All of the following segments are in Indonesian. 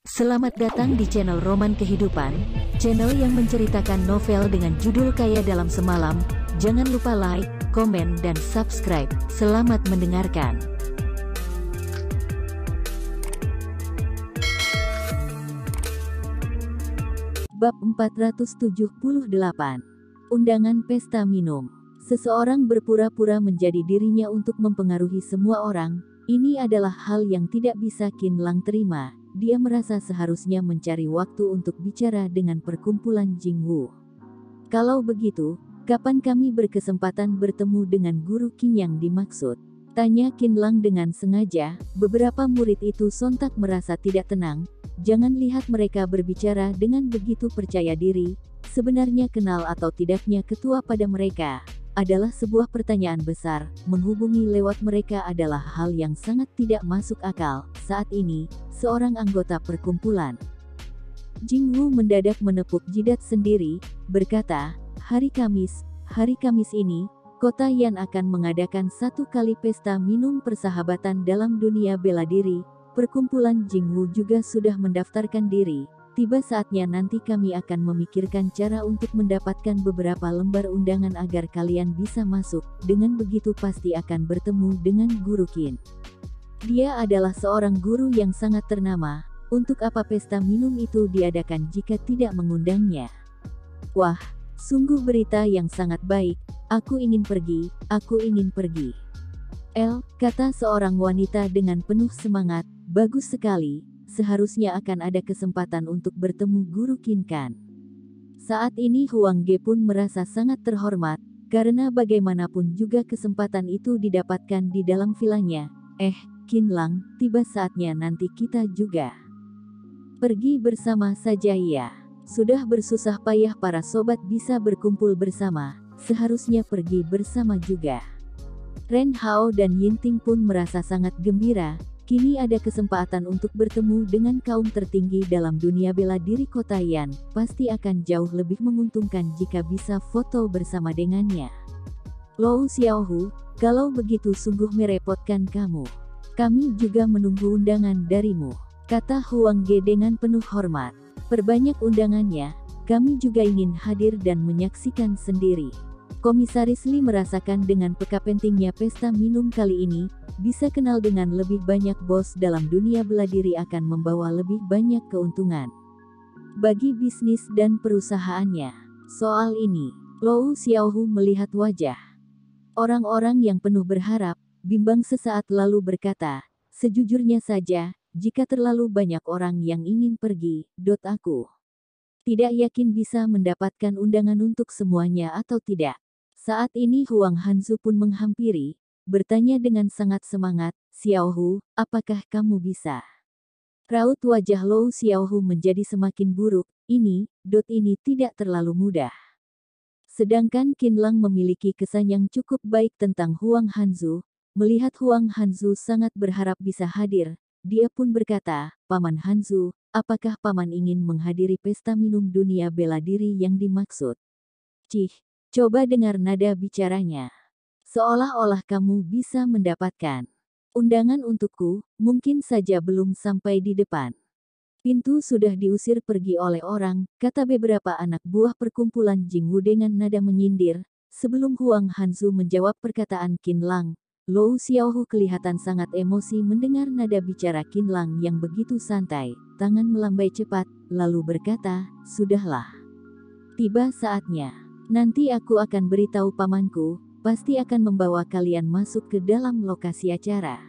Selamat datang di channel Roman Kehidupan, channel yang menceritakan novel dengan judul Kaya Dalam Semalam. Jangan lupa like, komen, dan subscribe. Selamat mendengarkan. Bab 478. Undangan pesta minum. Seseorang berpura-pura menjadi dirinya untuk mempengaruhi semua orang. Ini adalah hal yang tidak bisa Qin Lang terima. Dia merasa seharusnya mencari waktu untuk bicara dengan perkumpulan Jingwu. Kalau begitu, kapan kami berkesempatan bertemu dengan guru Qin yang dimaksud? Tanya Qin Lang dengan sengaja. Beberapa murid itu sontak merasa tidak tenang. Jangan lihat mereka berbicara dengan begitu percaya diri. Sebenarnya kenal atau tidaknya ketua pada mereka adalah sebuah pertanyaan besar. Menghubungi lewat mereka adalah hal yang sangat tidak masuk akal. Saat ini, seorang anggota perkumpulan Jingwu mendadak menepuk jidat sendiri, berkata, hari Kamis ini, kota Yan akan mengadakan satu kali pesta minum persahabatan dalam dunia bela diri. Perkumpulan Jingwu juga sudah mendaftarkan diri. Tiba saatnya nanti kami akan memikirkan cara untuk mendapatkan beberapa lembar undangan agar kalian bisa masuk. Dengan begitu pasti akan bertemu dengan Guru Qin. Dia adalah seorang guru yang sangat ternama. Untuk apa pesta minum itu diadakan jika tidak mengundangnya? Wah, sungguh berita yang sangat baik. Aku ingin pergi. Kata seorang wanita dengan penuh semangat. Bagus sekali. Seharusnya akan ada kesempatan untuk bertemu Guru Qin kan? Saat ini Huang Ge pun merasa sangat terhormat, karena bagaimanapun juga kesempatan itu didapatkan di dalam vilanya. Qin Lang, tiba saatnya nanti kita juga pergi bersama saja ya. Sudah bersusah payah para sobat bisa berkumpul bersama, seharusnya pergi bersama juga. Ren Hao dan Yinting pun merasa sangat gembira. Kini ada kesempatan untuk bertemu dengan kaum tertinggi dalam dunia bela diri kota Yan. Pasti akan jauh lebih menguntungkan jika bisa foto bersama dengannya. Lou Xiaohu, kalau begitu sungguh merepotkan kamu. Kami juga menunggu undangan darimu, kata Huang Ge dengan penuh hormat. Perbanyak undangannya, kami juga ingin hadir dan menyaksikan sendiri. Komisaris Li merasakan dengan peka pentingnya pesta minum kali ini. Bisa kenal dengan lebih banyak bos dalam dunia bela diri akan membawa lebih banyak keuntungan bagi bisnis dan perusahaannya. Soal ini, Lou Xiaohu melihat wajah orang-orang yang penuh berharap, bimbang sesaat lalu berkata, sejujurnya saja, jika terlalu banyak orang yang ingin pergi, aku tidak yakin bisa mendapatkan undangan untuk semuanya atau tidak. Saat ini Huang Hanzu pun menghampiri, bertanya dengan sangat semangat, Xiaohu, apakah kamu bisa? Raut wajah Lou Xiaohu menjadi semakin buruk. Ini tidak terlalu mudah. Sedangkan Qin Lang memiliki kesan yang cukup baik tentang Huang Hanzu. Melihat Huang Hanzu sangat berharap bisa hadir, dia pun berkata, Paman Hanzu, apakah Paman ingin menghadiri pesta minum dunia bela diri yang dimaksud? Coba dengar nada bicaranya. Seolah-olah kamu bisa mendapatkan undangan untukku, mungkin saja belum sampai di depan pintu sudah diusir pergi oleh orang, kata beberapa anak buah perkumpulan Jingwu dengan nada menyindir. Sebelum Huang Hanzu menjawab perkataan Qin Lang, Lou Xiaohu kelihatan sangat emosi mendengar nada bicara Qin Lang yang begitu santai. Tangan melambai cepat, lalu berkata, sudahlah. Tiba saatnya. Nanti aku akan beritahu pamanku. Pasti akan membawa kalian masuk ke dalam lokasi acara.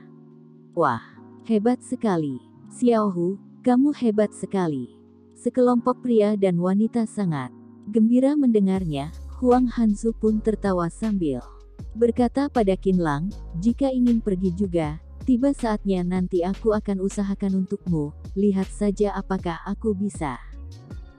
Wah, hebat sekali. Xiaohu, kamu hebat sekali. Sekelompok pria dan wanita sangat gembira mendengarnya. Huang Hanzu pun tertawa sambil berkata pada Qin Lang, jika ingin pergi juga, tiba saatnya nanti aku akan usahakan untukmu. Lihat saja apakah aku bisa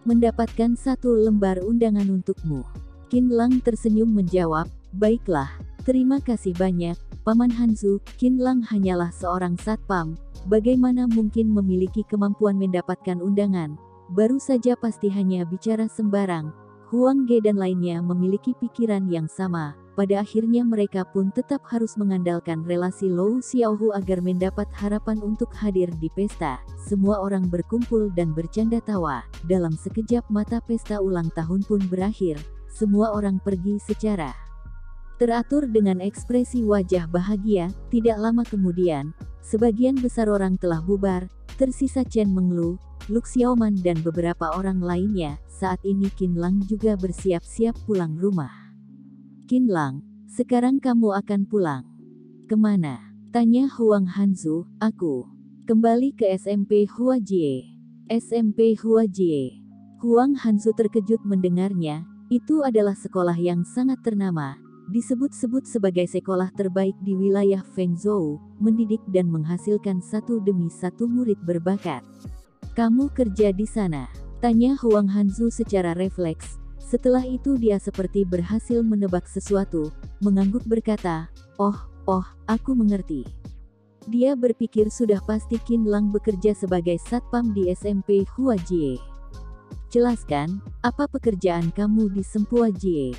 mendapatkan satu lembar undangan untukmu. Qin Lang tersenyum menjawab, baiklah, terima kasih banyak, Paman Hanzu. Qin Lang hanyalah seorang satpam, bagaimana mungkin memiliki kemampuan mendapatkan undangan? Baru saja pasti hanya bicara sembarang. Huang Ge dan lainnya memiliki pikiran yang sama. pada akhirnya mereka pun tetap harus mengandalkan relasi Lou Xiaohu agar mendapat harapan untuk hadir di pesta. Semua orang berkumpul dan bercanda tawa. Dalam sekejap mata pesta ulang tahun pun berakhir. Semua orang pergi secara teratur dengan ekspresi wajah bahagia. Tidak lama kemudian, sebagian besar orang telah bubar, tersisa Chen Menglu, Lu Xiaoman dan beberapa orang lainnya. Saat ini Qin Lang juga bersiap-siap pulang rumah. Qin Lang, sekarang kamu akan pulang. Kemana? Tanya Huang Hanzu. Aku kembali ke SMP Huajie. SMP Huajie. Huang Hanzu terkejut mendengarnya. Itu adalah sekolah yang sangat ternama. Disebut-sebut sebagai sekolah terbaik di wilayah Fengzhou, mendidik dan menghasilkan satu demi satu murid berbakat. Kamu kerja di sana? Tanya Huang Hanzu secara refleks. Setelah itu dia seperti berhasil menebak sesuatu, mengangguk berkata, Oh, aku mengerti. Dia berpikir sudah pasti Qin Lang bekerja sebagai satpam di SMP Huajie. Jelaskan, apa pekerjaan kamu di Sempuajie?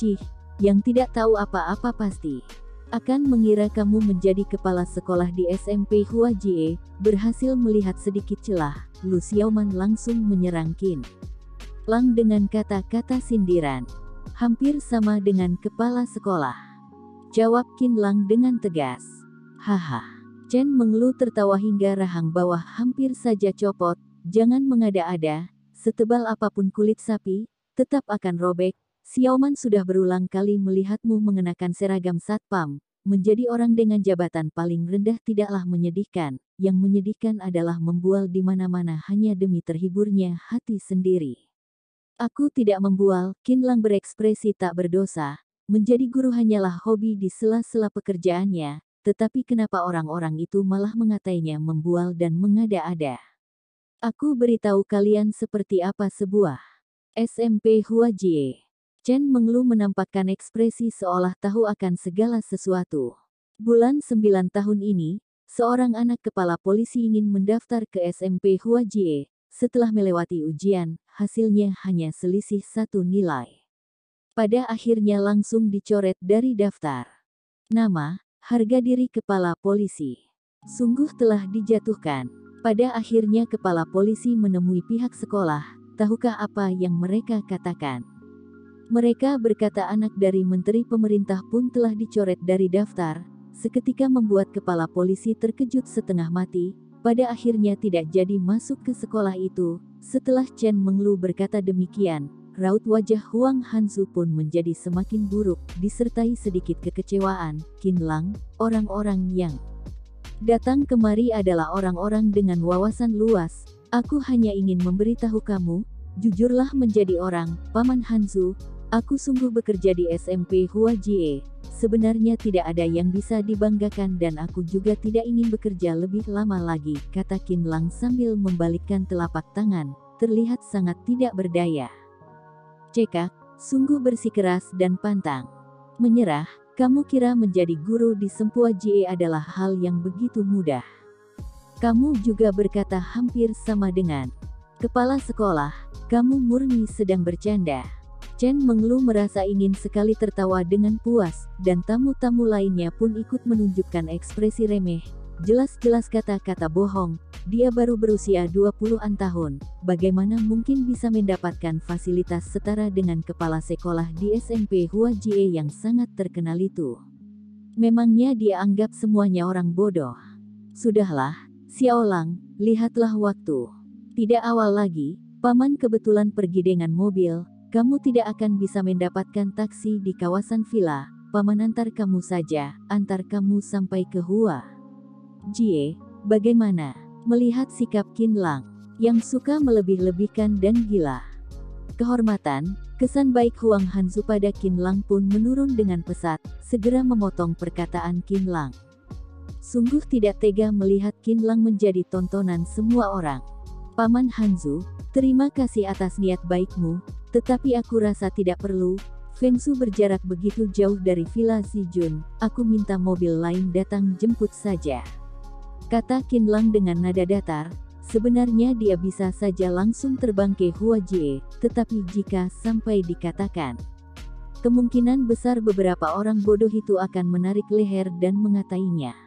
Cih, yang tidak tahu apa-apa pasti akan mengira kamu menjadi kepala sekolah di SMP Huajie. Berhasil melihat sedikit celah, Lu Xiaoman langsung menyerang Qin Lang dengan kata-kata sindiran. Hampir sama dengan kepala sekolah, jawab Qin Lang dengan tegas. Haha. Chen Menglu tertawa hingga rahang bawah hampir saja copot. Jangan mengada-ada, setebal apapun kulit sapi, tetap akan robek. Xiaoman sudah berulang kali melihatmu mengenakan seragam satpam. Menjadi orang dengan jabatan paling rendah tidaklah menyedihkan. Yang menyedihkan adalah membual di mana-mana hanya demi terhiburnya hati sendiri. Aku tidak membual, Qin Lang berekspresi tak berdosa. Menjadi guru hanyalah hobi di sela-sela pekerjaannya. Tetapi kenapa orang-orang itu malah mengatainya membual dan mengada-ada? Aku beritahu kalian seperti apa sebuah SMP Huajie. Chen Menglu menampakkan ekspresi seolah tahu akan segala sesuatu. Bulan 9 tahun ini, seorang anak kepala polisi ingin mendaftar ke SMP Huajie. Setelah melewati ujian, hasilnya hanya selisih satu nilai. Pada akhirnya langsung dicoret dari daftar. Nama, harga diri kepala polisi sungguh telah dijatuhkan. Pada akhirnya kepala polisi menemui pihak sekolah. Tahukah apa yang mereka katakan? Mereka berkata anak dari menteri pemerintah pun telah dicoret dari daftar. Seketika membuat kepala polisi terkejut setengah mati. Pada akhirnya tidak jadi masuk ke sekolah itu. Setelah Chen Menglu berkata demikian, raut wajah Huang Hanzu pun menjadi semakin buruk, disertai sedikit kekecewaan. Qin Lang, orang-orang yang datang kemari adalah orang-orang dengan wawasan luas. Aku hanya ingin memberitahu kamu, jujurlah menjadi orang, Paman Hanzu. Aku sungguh bekerja di SMP Huajie. Sebenarnya tidak ada yang bisa dibanggakan dan aku juga tidak ingin bekerja lebih lama lagi, kata Qin Lang sambil membalikkan telapak tangan, terlihat sangat tidak berdaya. Cekak, sungguh bersikeras dan pantang. Menyerah, kamu kira menjadi guru di Sempuajie adalah hal yang begitu mudah? Kamu juga berkata hampir sama dengan kepala sekolah, kamu murni sedang bercanda. Chen Menglu merasa ingin sekali tertawa dengan puas, dan tamu-tamu lainnya pun ikut menunjukkan ekspresi remeh. Jelas-jelas kata-kata bohong, dia baru berusia 20-an tahun, bagaimana mungkin bisa mendapatkan fasilitas setara dengan kepala sekolah di SMP Huajie yang sangat terkenal itu. Memangnya dia anggap semuanya orang bodoh? Sudahlah, Xiao Lang, lihatlah waktu. Tidak awal lagi, Paman kebetulan pergi dengan mobil. Kamu tidak akan bisa mendapatkan taksi di kawasan villa. Paman antar kamu saja, antar kamu sampai ke Hua Jie. Bagaimana? Melihat sikap Qin Lang, yang suka melebih-lebihkan dan gila kehormatan, kesan baik Huang Hanzu pada Qin Lang pun menurun dengan pesat, segera memotong perkataan Qin Lang. Sungguh tidak tega melihat Qin Lang menjadi tontonan semua orang. Paman Hanzu, terima kasih atas niat baikmu. Tetapi aku rasa tidak perlu. Fengsu berjarak begitu jauh dari Villa Zijun. Aku minta mobil lain datang jemput saja, kata Qin Lang dengan nada datar. Sebenarnya dia bisa saja langsung terbang ke Huajie, tetapi jika sampai dikatakan Kemungkinan besar beberapa orang bodoh itu akan menarik leher dan mengatainya.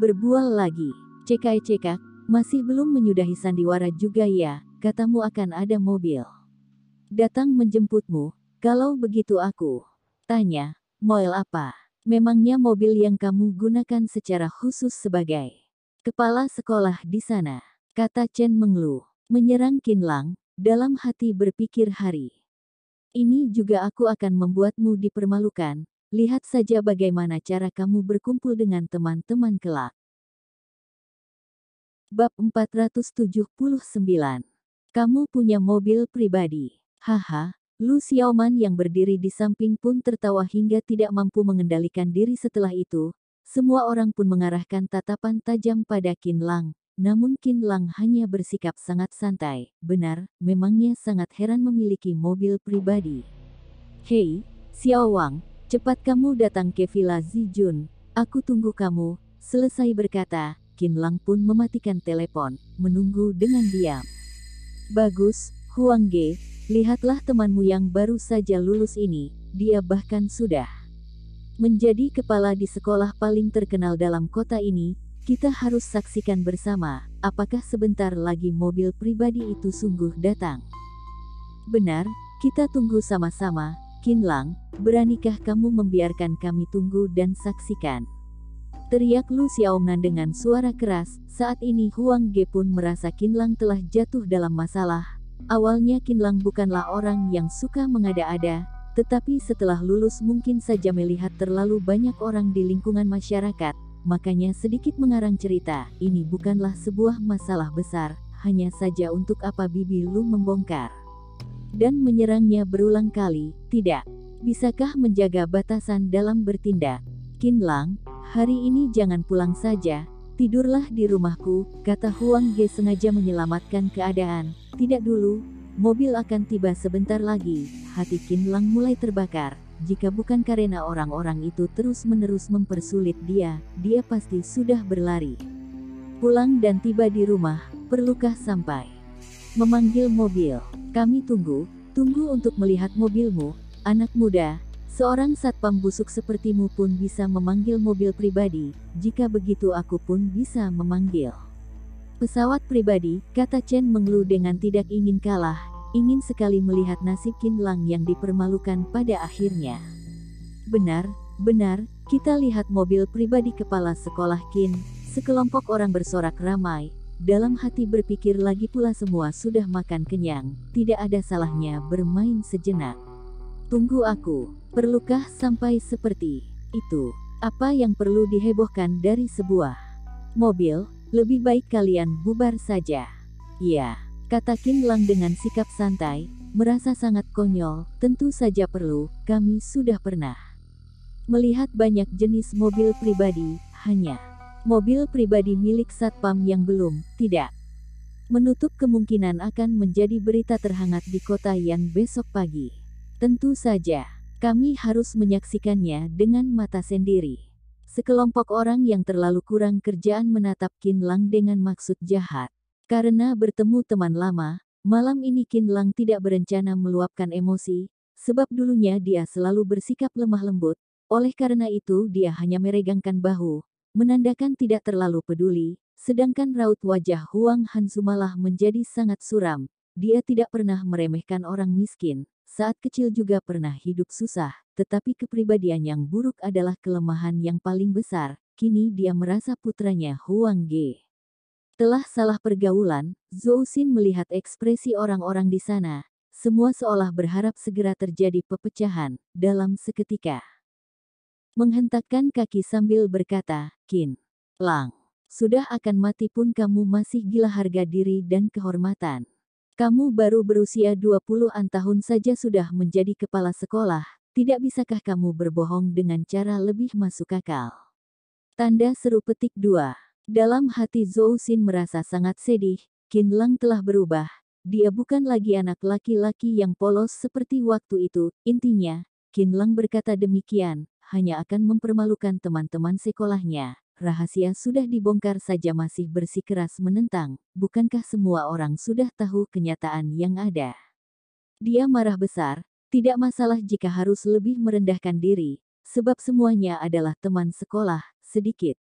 Berbual lagi. Cekak-cekak, masih belum menyudahi sandiwara juga ya, katamu akan ada mobil datang menjemputmu. Kalau begitu aku tanya, mobil apa? Memangnya mobil yang kamu gunakan secara khusus sebagai kepala sekolah di sana? Kata Chen Menglu, menyerang Qinlang, dalam hati berpikir hari. Ini juga aku akan membuatmu dipermalukan, lihat saja bagaimana cara kamu berkumpul dengan teman-teman kelak. Bab 479. Kamu punya mobil pribadi. Haha, Lu Xiaoman yang berdiri di samping pun tertawa hingga tidak mampu mengendalikan diri setelah itu. Semua orang pun mengarahkan tatapan tajam pada Qinlang. Namun Qinlang hanya bersikap sangat santai. Benar, memangnya sangat heran memiliki mobil pribadi. Hei, Xiao Wang, cepat kamu datang ke Villa Zijun. Aku tunggu kamu. Selesai berkata, Qinlang pun mematikan telepon, menunggu dengan diam. Bagus, Huang Ge, lihatlah temanmu yang baru saja lulus ini, dia bahkan sudah menjadi kepala di sekolah paling terkenal dalam kota ini. Kita harus saksikan bersama, apakah sebentar lagi mobil pribadi itu sungguh datang. Benar, kita tunggu sama-sama, Qinlang, beranikah kamu membiarkan kami tunggu dan saksikan? Teriak Lu Xiaoman dengan suara keras. Saat ini Huang Ge pun merasa Qinlang telah jatuh dalam masalah. Awalnya Qinlang bukanlah orang yang suka mengada-ada, tetapi setelah lulus mungkin saja melihat terlalu banyak orang di lingkungan masyarakat, makanya sedikit mengarang cerita. Ini bukanlah sebuah masalah besar, hanya saja untuk apa bibi Lu membongkar dan menyerangnya berulang kali. Tidak, bisakah menjaga batasan dalam bertindak? Qinlang, hari ini jangan pulang saja, tidurlah di rumahku, kata Huang Ge sengaja menyelamatkan keadaan. Tidak dulu, mobil akan tiba sebentar lagi. Hati Qinlang mulai terbakar. Jika bukan karena orang-orang itu terus-menerus mempersulit dia pasti sudah berlari pulang dan tiba di rumah. Perlukah sampai memanggil mobil? Kami tunggu untuk melihat mobilmu, anak muda. Seorang satpam busuk sepertimu pun bisa memanggil mobil pribadi, jika begitu aku pun bisa memanggil pesawat pribadi, kata Chen Menglu dengan tidak ingin kalah, ingin sekali melihat nasib Qinlang yang dipermalukan pada akhirnya. Benar, kita lihat mobil pribadi kepala sekolah Qin, sekelompok orang bersorak ramai, dalam hati berpikir lagi pula semua sudah makan kenyang, tidak ada salahnya bermain sejenak. Tunggu aku, perlukah sampai seperti itu? Apa yang perlu dihebohkan dari sebuah mobil? Lebih baik kalian bubar saja. Ya, kata Qinlang dengan sikap santai, merasa sangat konyol. Tentu saja perlu, kami sudah pernah melihat banyak jenis mobil pribadi, hanya mobil pribadi milik satpam yang belum, tidak menutup kemungkinan akan menjadi berita terhangat di kota Yan besok pagi. Tentu saja, kami harus menyaksikannya dengan mata sendiri. Sekelompok orang yang terlalu kurang kerjaan menatap Qinlang dengan maksud jahat. Karena bertemu teman lama, malam ini Qinlang tidak berencana meluapkan emosi, sebab dulunya dia selalu bersikap lemah lembut. Oleh karena itu dia hanya meregangkan bahu, menandakan tidak terlalu peduli, sedangkan raut wajah Huang Hanzu malah menjadi sangat suram. Dia tidak pernah meremehkan orang miskin, saat kecil juga pernah hidup susah, tetapi kepribadian yang buruk adalah kelemahan yang paling besar. Kini dia merasa putranya Huang Ge telah salah pergaulan. Zhou Xin melihat ekspresi orang-orang di sana, semua seolah berharap segera terjadi pepecahan. Dalam seketika menghentakkan kaki sambil berkata, Qinlang, sudah akan mati pun kamu masih gila harga diri dan kehormatan. Kamu baru berusia 20-an tahun saja sudah menjadi kepala sekolah, tidak bisakah kamu berbohong dengan cara lebih masuk akal? Tanda seru petik 2. Dalam hati Zhou Xin merasa sangat sedih, Qinlang telah berubah. Dia bukan lagi anak laki-laki yang polos seperti waktu itu. Intinya, Qinlang berkata demikian, hanya akan mempermalukan teman-teman sekolahnya. Rahasia sudah dibongkar saja masih bersikeras menentang, bukankah semua orang sudah tahu kenyataan yang ada? Dia marah besar, Tidak masalah jika harus lebih merendahkan diri, sebab semuanya adalah teman sekolah, sedikit.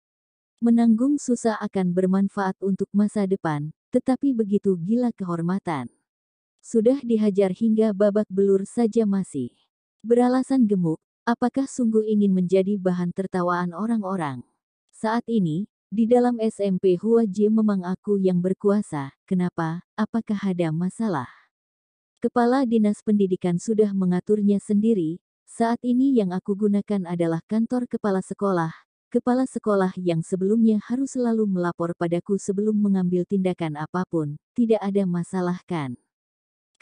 Menanggung susah akan bermanfaat untuk masa depan, tetapi begitu gila kehormatan. Sudah dihajar hingga babak belur saja masih beralasan gemuk, apakah sungguh ingin menjadi bahan tertawaan orang-orang? Saat ini, di dalam SMP Huaji memang aku yang berkuasa, kenapa, apakah ada masalah? Kepala Dinas Pendidikan sudah mengaturnya sendiri, saat ini yang aku gunakan adalah kantor kepala sekolah yang sebelumnya harus selalu melapor padaku sebelum mengambil tindakan apapun, tidak ada masalah kan?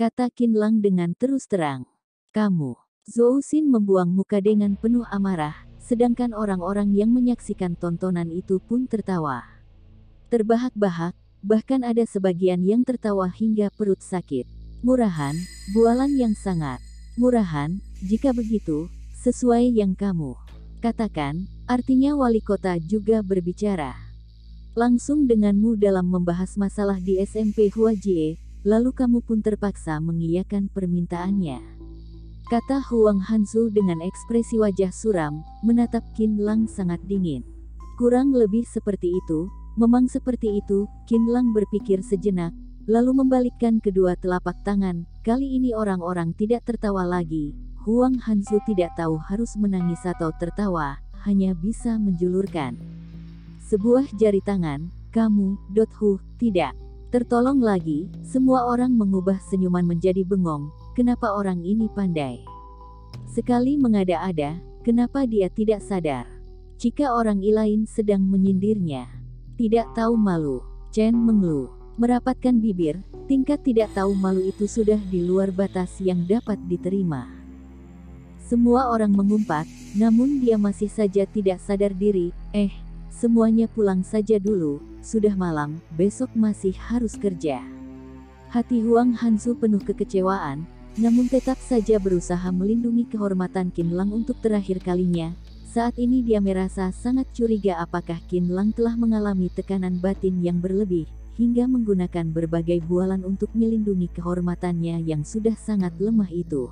Kata Qin Lang dengan terus terang. Kamu. Zhou Xin membuang muka dengan penuh amarah, sedangkan orang-orang yang menyaksikan tontonan itu pun tertawa. Terbahak-bahak, bahkan ada sebagian yang tertawa hingga perut sakit. Murahan, bualan yang sangat murahan, jika begitu, sesuai yang kamu katakan, artinya wali kota juga berbicara langsung denganmu dalam membahas masalah di SMP Huajie. Lalu kamu pun terpaksa mengiyakan permintaannya. Kata Huang Hanzu dengan ekspresi wajah suram, menatap Qin Lang sangat dingin. Kurang lebih seperti itu, memang seperti itu, Qin Lang berpikir sejenak, lalu membalikkan kedua telapak tangan. Kali ini orang-orang tidak tertawa lagi. Huang Hanzu tidak tahu harus menangis atau tertawa, hanya bisa menjulurkan sebuah jari tangan. Kamu, Dothu, tidak tertolong lagi, semua orang mengubah senyuman menjadi bengong, kenapa orang ini pandai sekali mengada-ada, kenapa dia tidak sadar jika orang lain sedang menyindirnya. Tidak tahu malu, Chen mengeluh, merapatkan bibir, tingkat tidak tahu malu itu sudah di luar batas yang dapat diterima. Semua orang mengumpat, namun dia masih saja tidak sadar diri, semuanya pulang saja dulu, sudah malam, besok masih harus kerja. Hati Huang Hanzu penuh kekecewaan, namun tetap saja berusaha melindungi kehormatan Qin Lang untuk terakhir kalinya. Saat ini dia merasa sangat curiga apakah Qin Lang telah mengalami tekanan batin yang berlebih, hingga menggunakan berbagai bualan untuk melindungi kehormatannya yang sudah sangat lemah itu.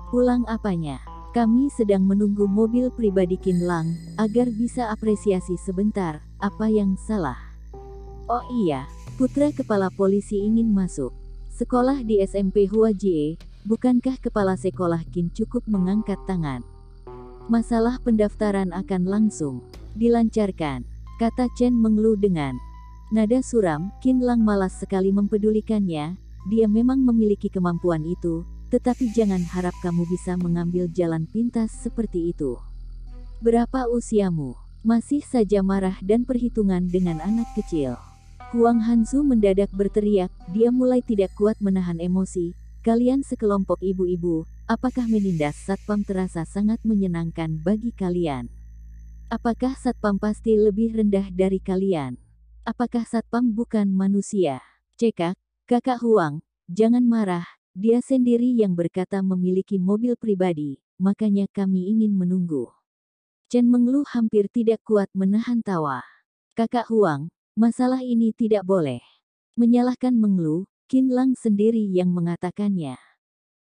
Pulang apanya? Kami sedang menunggu mobil pribadi Qin Lang, agar bisa apresiasi sebentar, apa yang salah? Oh iya, putra kepala polisi ingin masuk sekolah di SMP Huajie, bukankah kepala sekolah Qin cukup mengangkat tangan? Masalah pendaftaran akan langsung dilancarkan, kata Chen mengeluh dengan nada suram. Qin Lang malas sekali mempedulikannya, dia memang memiliki kemampuan itu. Tetapi jangan harap kamu bisa mengambil jalan pintas seperti itu. Berapa usiamu? Masih saja marah dan perhitungan dengan anak kecil. Huang Hanzu mendadak berteriak, dia mulai tidak kuat menahan emosi. Kalian sekelompok ibu-ibu, apakah menindas satpam terasa sangat menyenangkan bagi kalian? Apakah satpam pasti lebih rendah dari kalian? Apakah satpam bukan manusia? Cekak, kakak Huang, jangan marah. Dia sendiri yang berkata memiliki mobil pribadi, makanya kami ingin menunggu. Chen mengeluh hampir tidak kuat menahan tawa. Kakak Huang, masalah ini tidak boleh menyalahkan mengeluh, Qin Lang sendiri yang mengatakannya.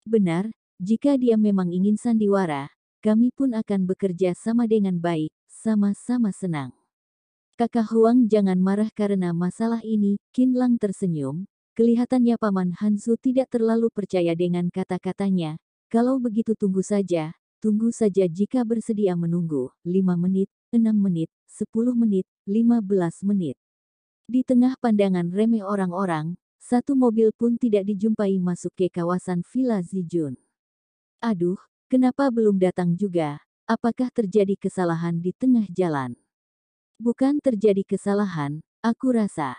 Benar, jika dia memang ingin sandiwara, kami pun akan bekerja sama dengan baik, sama-sama senang. Kakak Huang jangan marah karena masalah ini, Qin Lang tersenyum. Kelihatannya Paman Hanzu tidak terlalu percaya dengan kata-katanya. Kalau begitu tunggu saja jika bersedia menunggu, 5 menit, 6 menit, 10 menit, 15 menit. Di tengah pandangan remeh orang-orang, satu mobil pun tidak dijumpai masuk ke kawasan Villa Zijun. Aduh, kenapa belum datang juga? Apakah terjadi kesalahan di tengah jalan? Bukan terjadi kesalahan, aku rasa.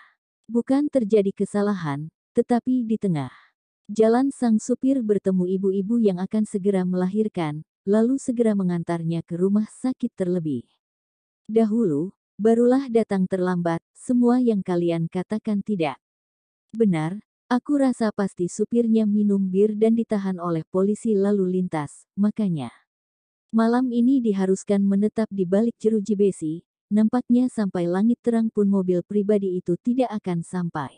Bukan terjadi kesalahan, tetapi di tengah jalan sang supir bertemu ibu-ibu yang akan segera melahirkan, lalu segera mengantarnya ke rumah sakit terlebih dahulu, barulah datang terlambat, semua yang kalian katakan tidak benar. Aku rasa pasti supirnya minum bir dan ditahan oleh polisi lalu lintas, makanya malam ini diharuskan menetap di balik jeruji besi. Nampaknya sampai langit terang pun mobil pribadi itu tidak akan sampai.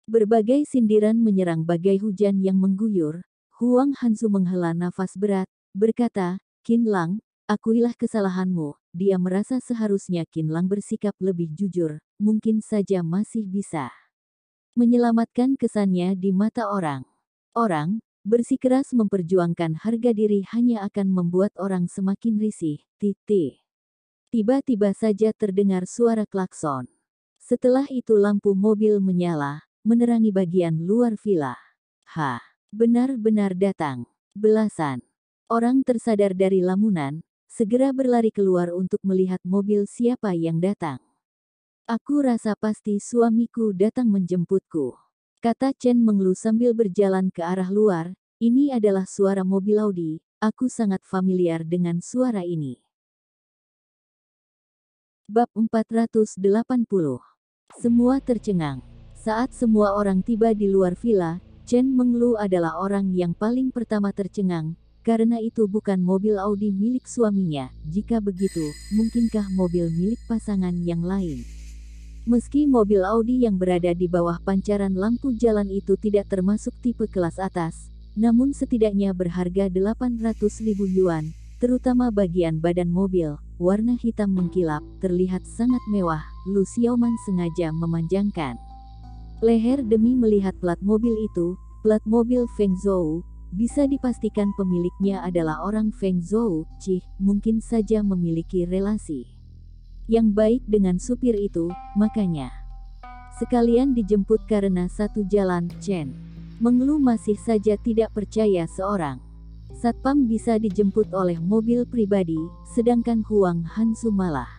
Berbagai sindiran menyerang bagai hujan yang mengguyur. Huang Hanzu menghela nafas berat, berkata, Qin Lang, akuilah kesalahanmu. Dia merasa seharusnya Qin Lang bersikap lebih jujur, mungkin saja masih bisa menyelamatkan kesannya di mata orang. Orang, bersikeras memperjuangkan harga diri hanya akan membuat orang semakin risih. Tiba-tiba saja terdengar suara klakson. Setelah itu lampu mobil menyala, menerangi bagian luar villa. Benar-benar datang. Belasan orang tersadar dari lamunan, segera berlari keluar untuk melihat mobil siapa yang datang. Aku rasa pasti suamiku datang menjemputku, kata Chen Menglu sambil berjalan ke arah luar. Ini adalah suara mobil Audi, aku sangat familiar dengan suara ini. Bab 480. Semua tercengang. Saat semua orang tiba di luar villa, Chen Menglu adalah orang yang paling pertama tercengang, karena itu bukan mobil Audi milik suaminya. Jika begitu, mungkinkah mobil milik pasangan yang lain? Meski mobil Audi yang berada di bawah pancaran lampu jalan itu tidak termasuk tipe kelas atas, namun setidaknya berharga 800.000 yuan, terutama bagian badan mobil, warna hitam mengkilap, terlihat sangat mewah. Lu Xiaoman sengaja memanjangkan leher demi melihat plat mobil itu. Plat mobil Feng Zhou, bisa dipastikan pemiliknya adalah orang Feng Zhou. Mungkin saja memiliki relasi yang baik dengan supir itu, makanya sekalian dijemput karena satu jalan. Chen Menglu masih saja tidak percaya seorang satpam bisa dijemput oleh mobil pribadi, sedangkan Huang Hanzu malah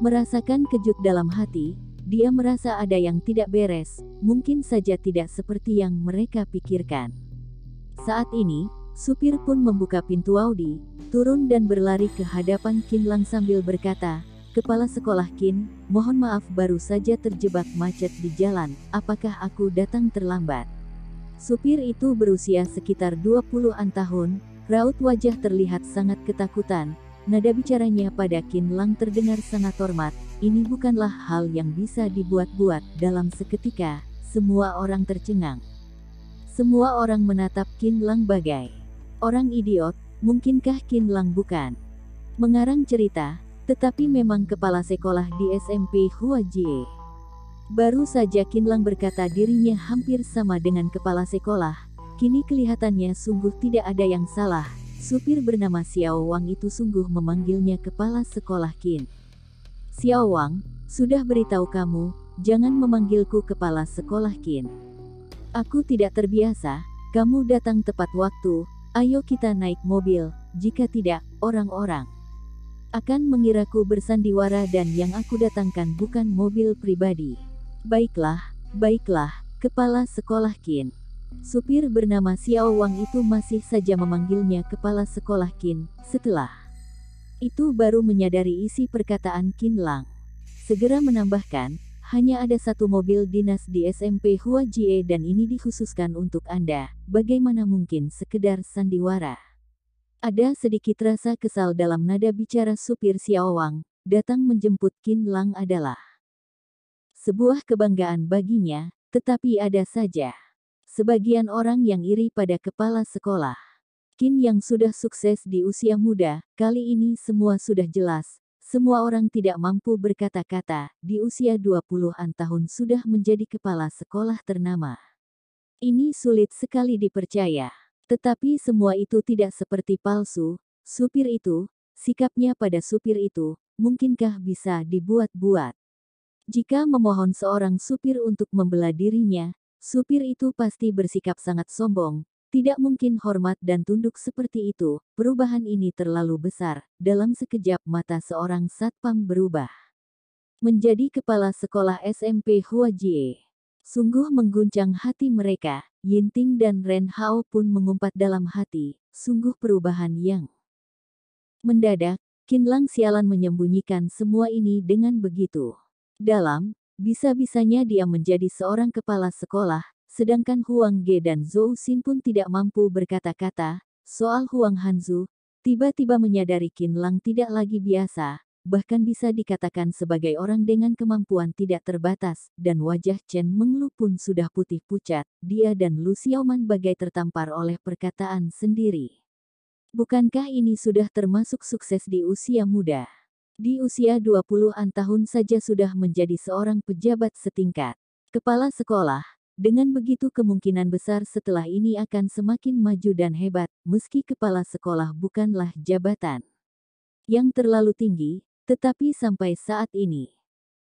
merasakan kejut dalam hati. Dia merasa ada yang tidak beres, mungkin saja tidak seperti yang mereka pikirkan. Saat ini, supir pun membuka pintu Audi, turun dan berlari ke hadapan Qin Lang sambil berkata, Kepala sekolah Qin, mohon maaf baru saja terjebak macet di jalan, apakah aku datang terlambat? Supir itu berusia sekitar 20-an tahun, raut wajah terlihat sangat ketakutan, nada bicaranya pada Qin Lang terdengar sangat hormat. Ini bukanlah hal yang bisa dibuat-buat. Dalam seketika, semua orang tercengang. Semua orang menatap Qin Lang bagai orang idiot. Mungkinkah Qin Lang bukan mengarang cerita, tetapi memang kepala sekolah di SMP Huajie? Baru saja Qin Lang berkata dirinya hampir sama dengan kepala sekolah. Kini kelihatannya sungguh tidak ada yang salah. Supir bernama Xiao Wang itu sungguh memanggilnya kepala sekolah Qin. Xiao Wang, sudah beritahu kamu, jangan memanggilku kepala sekolah Qin. Aku tidak terbiasa. Kamu datang tepat waktu. Ayo kita naik mobil. Jika tidak, orang-orang akan mengiraku bersandiwara dan yang aku datangkan bukan mobil pribadi. Baiklah, kepala sekolah Qin. Supir bernama Xiao Wang itu masih saja memanggilnya kepala sekolah Qin. Setelah itu baru menyadari isi perkataan Qin Lang. Segera menambahkan, hanya ada satu mobil dinas di SMP Huajie dan ini dikhususkan untuk Anda. Bagaimana mungkin sekedar sandiwara? Ada sedikit rasa kesal dalam nada bicara supir Xiao Wang. Datang menjemput Qin Lang adalah sebuah kebanggaan baginya, tetapi ada saja sebagian orang yang iri pada kepala sekolah Qin yang sudah sukses di usia muda. Kali ini semua sudah jelas. Semua orang tidak mampu berkata-kata, di usia 20-an tahun sudah menjadi kepala sekolah ternama. Ini sulit sekali dipercaya. Tetapi semua itu tidak seperti palsu. Supir itu, sikapnya pada supir itu, mungkinkah bisa dibuat-buat? Jika memohon seorang supir untuk membela dirinya, supir itu pasti bersikap sangat sombong. Tidak mungkin hormat dan tunduk seperti itu. Perubahan ini terlalu besar. Dalam sekejap mata seorang satpam berubah menjadi kepala sekolah SMP Huajie. Sungguh mengguncang hati mereka. Yinting dan Ren Hao pun mengumpat dalam hati. Sungguh perubahan yang mendadak. Qin Lang sialan menyembunyikan semua ini dengan begitu dalam. Bisa-bisanya dia menjadi seorang kepala sekolah. Sedangkan Huang Ge dan Zhou Xin pun tidak mampu berkata-kata. Soal Huang Hanzu, tiba-tiba menyadari Qin Lang tidak lagi biasa. bahkan bisa dikatakan sebagai orang dengan kemampuan tidak terbatas, dan wajah Chen Menglu pun sudah putih pucat. Dia dan Lu Xiaoman bagai tertampar oleh perkataan sendiri. Bukankah ini sudah termasuk sukses di usia muda? Di usia 20-an tahun saja sudah menjadi seorang pejabat setingkat kepala sekolah. Dengan begitu kemungkinan besar setelah ini akan semakin maju dan hebat, meski kepala sekolah bukanlah jabatan yang terlalu tinggi, tetapi sampai saat ini,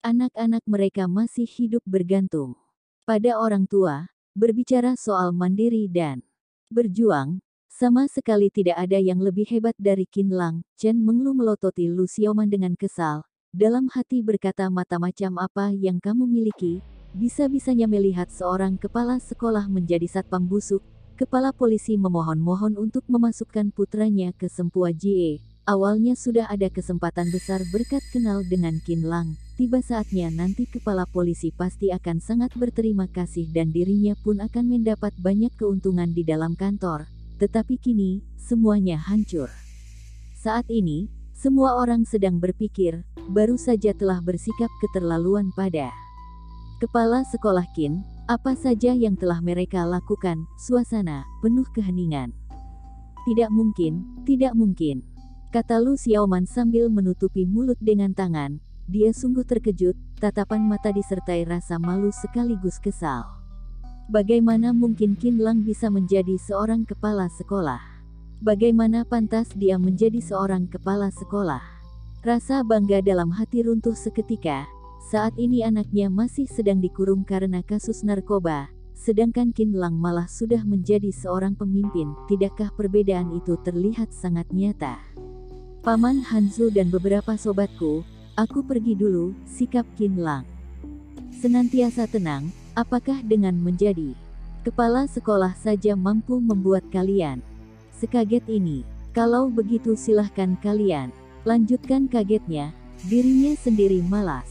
anak-anak mereka masih hidup bergantung pada orang tua. Berbicara soal mandiri dan berjuang, sama sekali tidak ada yang lebih hebat dari Qin Lang. Chen Menglu melototi Lu Xiaoman dengan kesal, dalam hati berkata, mata macam apa yang kamu miliki? Bisa-bisanya melihat seorang kepala sekolah menjadi satpam busuk. Kepala polisi memohon-mohon untuk memasukkan putranya ke Sempua Jie. Awalnya sudah ada kesempatan besar berkat kenal dengan Qin Lang. Tiba saatnya nanti kepala polisi pasti akan sangat berterima kasih dan dirinya pun akan mendapat banyak keuntungan di dalam kantor. Tetapi kini, semuanya hancur. Saat ini, semua orang sedang berpikir, baru saja telah bersikap keterlaluan pada kepala sekolah Qin, apa saja yang telah mereka lakukan. Suasana penuh keheningan. Tidak mungkin, kata Lu Xiaoman sambil menutupi mulut dengan tangan. Dia sungguh terkejut, tatapan mata disertai rasa malu sekaligus kesal. Bagaimana mungkin Qin Lang bisa menjadi seorang kepala sekolah? Bagaimana pantas dia menjadi seorang kepala sekolah? Rasa bangga dalam hati runtuh seketika. Saat ini anaknya masih sedang dikurung karena kasus narkoba, sedangkan Qin Lang malah sudah menjadi seorang pemimpin. Tidakkah perbedaan itu terlihat sangat nyata? Paman Hanzu dan beberapa sobatku, aku pergi dulu, sikap Qin Lang senantiasa tenang. Apakah dengan menjadi kepala sekolah saja mampu membuat kalian sekaget ini? Kalau begitu silahkan kalian lanjutkan. Kagetnya, dirinya sendiri malas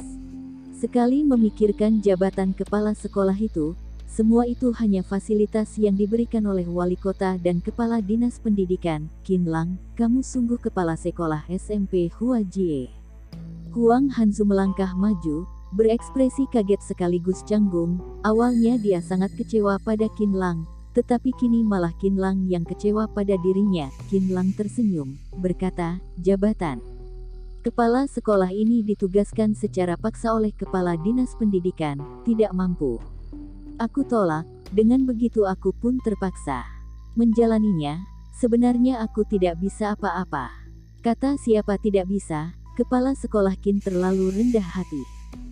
sekali memikirkan jabatan kepala sekolah itu. Semua itu hanya fasilitas yang diberikan oleh wali kota dan kepala dinas pendidikan. Qin Lang, kamu sungguh kepala sekolah SMP Hua Jie. Huang Hanzu melangkah maju, berekspresi kaget sekaligus canggung. Awalnya dia sangat kecewa pada Qin Lang, tetapi kini malah Qin Lang yang kecewa pada dirinya. Qin Lang tersenyum, berkata, jabatan kepala sekolah ini ditugaskan secara paksa oleh kepala dinas pendidikan, tidak mampu. Aku tolak. Dengan begitu aku pun terpaksa menjalaninya. Sebenarnya aku tidak bisa apa-apa. Kata siapa tidak bisa? Kepala sekolah Qin terlalu rendah hati,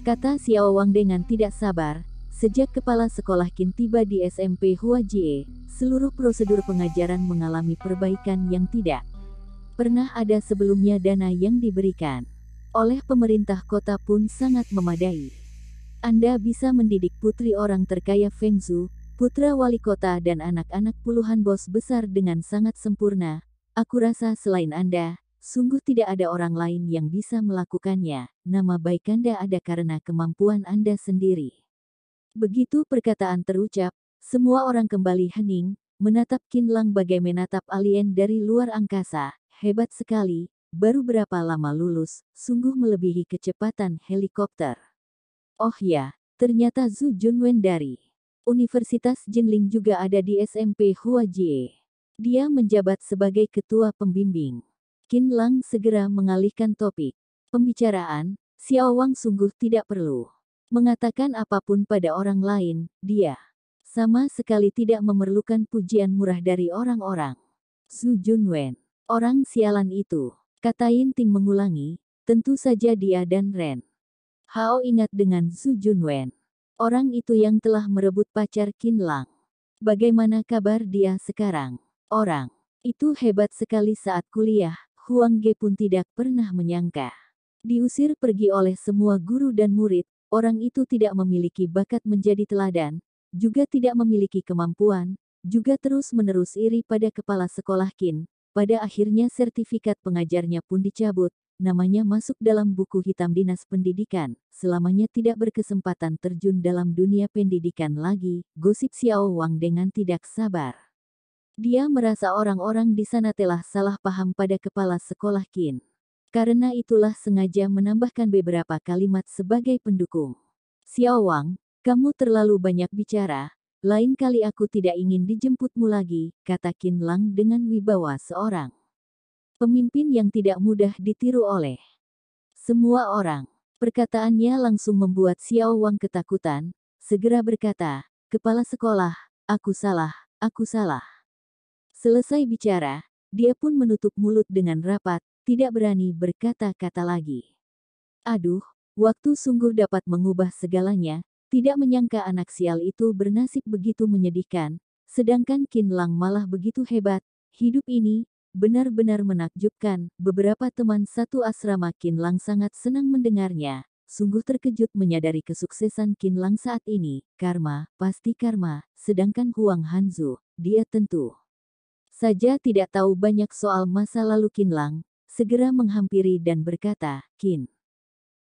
kata Xiao Wang dengan tidak sabar. Sejak kepala sekolah Qin tiba di SMP Hua Jie, seluruh prosedur pengajaran mengalami perbaikan yang tidak pernah ada sebelumnya. Dana yang diberikan oleh pemerintah kota pun sangat memadai. Anda bisa mendidik putri orang terkaya Feng Zhu, putra wali kota dan anak-anak puluhan bos besar dengan sangat sempurna. Aku rasa selain Anda, sungguh tidak ada orang lain yang bisa melakukannya. Nama baik Anda ada karena kemampuan Anda sendiri. Begitu perkataan terucap, semua orang kembali hening, menatap Qin Lang bagai menatap alien dari luar angkasa. Hebat sekali, baru berapa lama lulus, sungguh melebihi kecepatan helikopter. Oh ya, ternyata Zhu Junwen dari Universitas Jinling juga ada di SMP Hua Jie. Dia menjabat sebagai ketua pembimbing. Qin Lang segera mengalihkan topik pembicaraan. Xiao Wang sungguh tidak perlu mengatakan apapun pada orang lain. Dia sama sekali tidak memerlukan pujian murah dari orang-orang. Zhu Junwen, orang sialan itu, kata Yin Ting mengulangi, tentu saja dia dan Ren Hao ingat dengan Zhu Junwen. Orang itu yang telah merebut pacar Qin Lang. Bagaimana kabar dia sekarang? Orang itu hebat sekali saat kuliah. Huang Ge pun tidak pernah menyangka. Diusir pergi oleh semua guru dan murid, orang itu tidak memiliki bakat menjadi teladan, juga tidak memiliki kemampuan, juga terus-menerus iri pada kepala sekolah Qin. Pada akhirnya sertifikat pengajarnya pun dicabut, namanya masuk dalam buku hitam dinas pendidikan, selamanya tidak berkesempatan terjun dalam dunia pendidikan lagi, gosip Xiao Wang dengan tidak sabar. Dia merasa orang-orang di sana telah salah paham pada kepala sekolah Qin. Karena itulah sengaja menambahkan beberapa kalimat sebagai pendukung. Xiao Wang, kamu terlalu banyak bicara, lain kali aku tidak ingin dijemputmu lagi, kata Qin Lang dengan wibawa seorang pemimpin yang tidak mudah ditiru oleh semua orang. Perkataannya langsung membuat Xiao Wang ketakutan, segera berkata, kepala sekolah, aku salah, aku salah. Selesai bicara, dia pun menutup mulut dengan rapat, tidak berani berkata-kata lagi. Aduh, waktu sungguh dapat mengubah segalanya, tidak menyangka anak sial itu bernasib begitu menyedihkan, sedangkan Qin Lang malah begitu hebat. Hidup ini benar-benar menakjubkan. Beberapa teman satu asrama Qin Lang sangat senang mendengarnya, sungguh terkejut menyadari kesuksesan Qin Lang saat ini. Karma, pasti karma, sedangkan Huang Hanzu, dia tentu saja tidak tahu banyak soal masa lalu Qin Lang, segera menghampiri dan berkata, Qin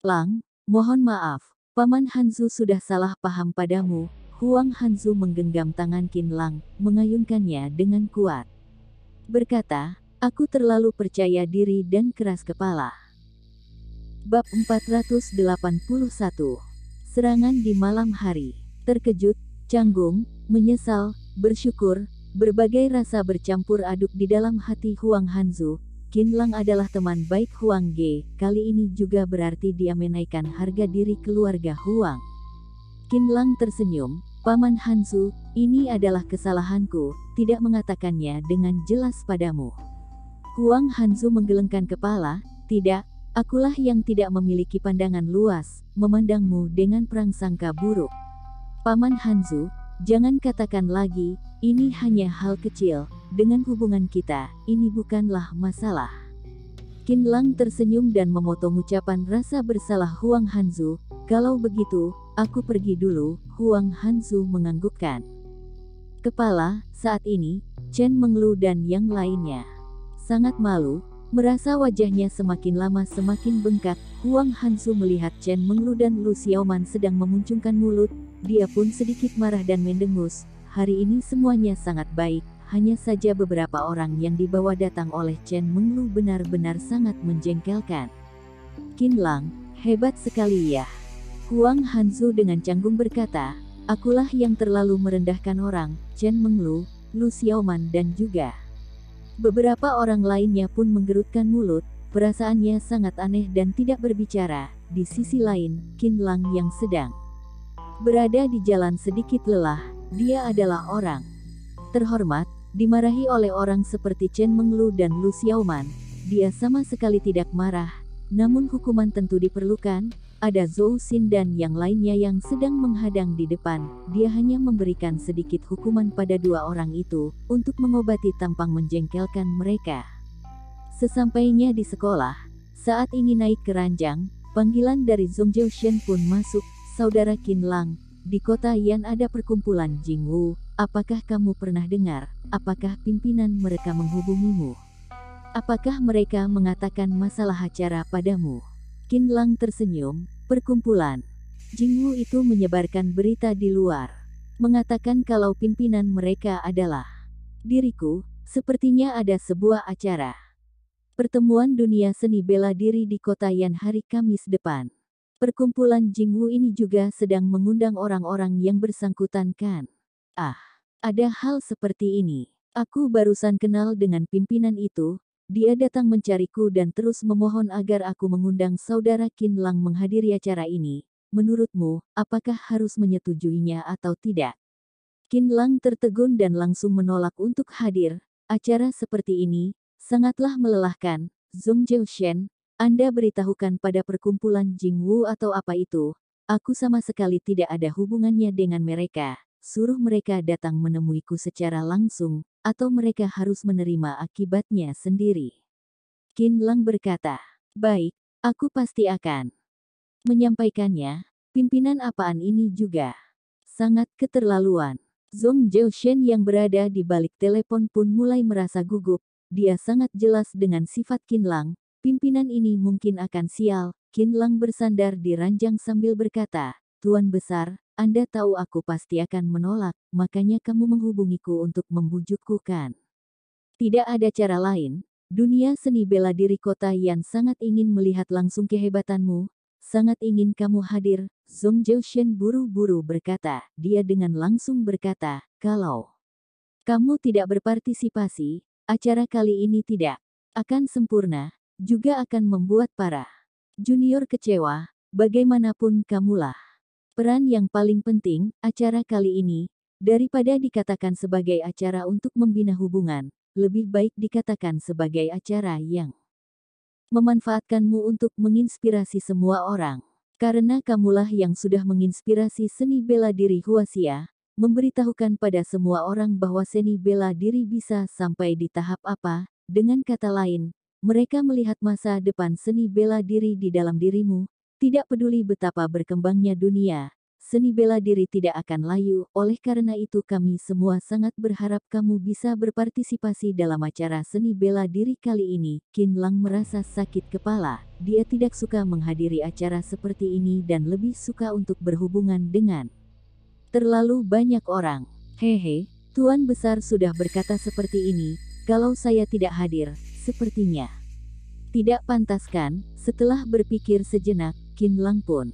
Lang, mohon maaf, Paman Hanzu sudah salah paham padamu. Huang Hanzu menggenggam tangan Qin Lang, mengayunkannya dengan kuat. Berkata, aku terlalu percaya diri dan keras kepala. Bab 481. Serangan di malam hari. Terkejut, canggung, menyesal, bersyukur, berbagai rasa bercampur aduk di dalam hati Huang Hanzu. Qin Lang adalah teman baik Huang Ge, kali ini juga berarti dia menaikkan harga diri keluarga Huang. Qin Lang tersenyum, Paman Hanzu, ini adalah kesalahanku, tidak mengatakannya dengan jelas padamu. Huang Hanzu menggelengkan kepala, tidak, akulah yang tidak memiliki pandangan luas, memandangmu dengan prasangka buruk. Paman Hanzu, jangan katakan lagi, ini hanya hal kecil, dengan hubungan kita, ini bukanlah masalah. Qin Lang tersenyum dan memotong ucapan rasa bersalah Huang Hanzu, kalau begitu, aku pergi dulu. Huang Hanzu menganggukkan kepala. Saat ini, Chen Menglu dan yang lainnya sangat malu, merasa wajahnya semakin lama semakin bengkak. Huang Hanzu melihat Chen Menglu dan Lu Xiaoman sedang memuncungkan mulut, dia pun sedikit marah dan mendengus. Hari ini semuanya sangat baik, hanya saja beberapa orang yang dibawa datang oleh Chen Menglu benar-benar sangat menjengkelkan. Qin Lang, hebat sekali ya. Huang Hanzu dengan canggung berkata, akulah yang terlalu merendahkan orang. Chen Menglu, Lu Xiaoman dan juga beberapa orang lainnya pun menggerutkan mulut, perasaannya sangat aneh dan tidak berbicara. Di sisi lain, Qin Lang yang sedang berada di jalan sedikit lelah, dia adalah orang terhormat, dimarahi oleh orang seperti Chen Menglu dan Lu Xiaoman. Dia sama sekali tidak marah, namun hukuman tentu diperlukan. Ada Zhou Xin dan yang lainnya yang sedang menghadang di depan. Dia hanya memberikan sedikit hukuman pada dua orang itu, untuk mengobati tampang menjengkelkan mereka. Sesampainya di sekolah, saat ingin naik ke ranjang, panggilan dari Zhong Jiushen pun masuk. Saudara Qin Lang, di kota Yan ada perkumpulan Jingwu, apakah kamu pernah dengar? Apakah pimpinan mereka menghubungimu? Apakah mereka mengatakan masalah acara padamu? Qin Lang tersenyum, perkumpulan Jingwu itu menyebarkan berita di luar, mengatakan kalau pimpinan mereka adalah diriku. Sepertinya ada sebuah acara pertemuan dunia seni bela diri di kota Yan hari Kamis depan. Perkumpulan Jingwu ini juga sedang mengundang orang-orang yang bersangkutan kan? Ah, ada hal seperti ini. Aku barusan kenal dengan pimpinan itu. Dia datang mencariku dan terus memohon agar aku mengundang saudara Qin Lang menghadiri acara ini. Menurutmu, apakah harus menyetujuinya atau tidak? Qin Lang tertegun dan langsung menolak untuk hadir. Acara seperti ini sangatlah melelahkan. Zhong Jiushen, Anda beritahukan pada perkumpulan Jingwu atau apa itu? Aku sama sekali tidak ada hubungannya dengan mereka. Suruh mereka datang menemuiku secara langsung, atau mereka harus menerima akibatnya sendiri. Qin Lang berkata, baik, aku pasti akan menyampaikannya. Pimpinan apaan ini juga? Sangat keterlaluan. Zhong Jiushen yang berada di balik telepon pun mulai merasa gugup. Dia sangat jelas dengan sifat Qin Lang. Pimpinan ini mungkin akan sial. Qin Lang bersandar di ranjang sambil berkata, Tuan Besar, Anda tahu aku pasti akan menolak, makanya kamu menghubungiku untuk membujukku kan? Tidak ada cara lain. Dunia seni bela diri kota Yan sangat ingin melihat langsung kehebatanmu, sangat ingin kamu hadir, Zhong Jiushen buru-buru berkata. Dia dengan langsung berkata, kalau kamu tidak berpartisipasi, acara kali ini tidak akan sempurna, juga akan membuat para junior kecewa, bagaimanapun kamulah peran yang paling penting, acara kali ini, daripada dikatakan sebagai acara untuk membina hubungan, lebih baik dikatakan sebagai acara yang memanfaatkanmu untuk menginspirasi semua orang. Karena kamulah yang sudah menginspirasi seni bela diri Huaxia, memberitahukan pada semua orang bahwa seni bela diri bisa sampai di tahap apa, dengan kata lain, mereka melihat masa depan seni bela diri di dalam dirimu, tidak peduli betapa berkembangnya dunia. Seni bela diri tidak akan layu, oleh karena itu kami semua sangat berharap kamu bisa berpartisipasi dalam acara seni bela diri kali ini. Qin Lang merasa sakit kepala, dia tidak suka menghadiri acara seperti ini dan lebih suka untuk berhubungan dengan terlalu banyak orang. Hehe, Tuan Besar sudah berkata seperti ini, kalau saya tidak hadir, sepertinya tidak pantas kan? Setelah berpikir sejenak, Qin Lang pun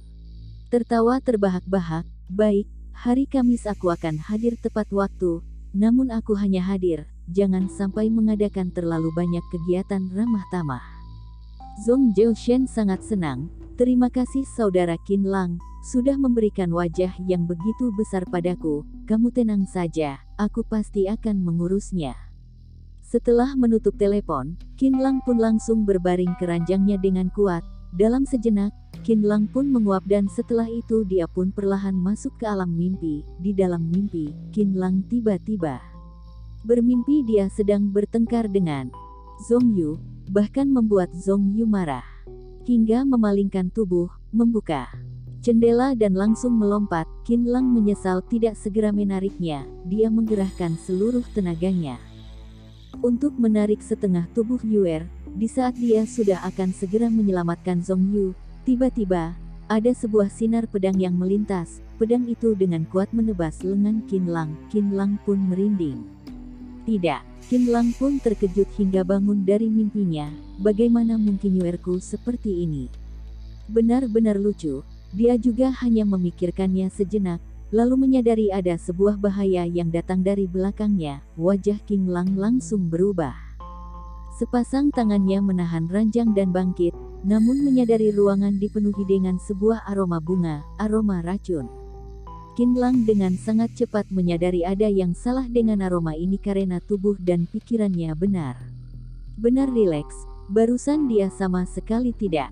tertawa terbahak-bahak. Baik, hari Kamis aku akan hadir tepat waktu, namun aku hanya hadir, jangan sampai mengadakan terlalu banyak kegiatan ramah tamah. Zhong Jiushen sangat senang, terima kasih saudara Qin Lang, sudah memberikan wajah yang begitu besar padaku, kamu tenang saja, aku pasti akan mengurusnya. Setelah menutup telepon, Qin Lang pun langsung berbaring ke ranjangnya dengan kuat. Dalam sejenak, Qin Lang pun menguap dan setelah itu dia pun perlahan masuk ke alam mimpi. Di dalam mimpi, Qin Lang tiba-tiba bermimpi dia sedang bertengkar dengan Zhong Yu, bahkan membuat Zhong Yu marah. Hingga memalingkan tubuh, membuka jendela dan langsung melompat. Qin Lang menyesal tidak segera menariknya, dia menggerahkan seluruh tenaganya untuk menarik setengah tubuh Yuer. Di saat dia sudah akan segera menyelamatkan Zhong Yu, tiba-tiba, ada sebuah sinar pedang yang melintas, pedang itu dengan kuat menebas lengan Qin Lang. Qin Lang pun merinding. Tidak, Qin Lang pun terkejut hingga bangun dari mimpinya, bagaimana mungkin Yuerku seperti ini? Benar-benar lucu, dia juga hanya memikirkannya sejenak, lalu menyadari ada sebuah bahaya yang datang dari belakangnya, wajah Qin Lang langsung berubah. Sepasang tangannya menahan ranjang dan bangkit, namun menyadari ruangan dipenuhi dengan sebuah aroma bunga, aroma racun. Qin Lang dengan sangat cepat menyadari ada yang salah dengan aroma ini karena tubuh dan pikirannya benar rileks, barusan dia sama sekali tidak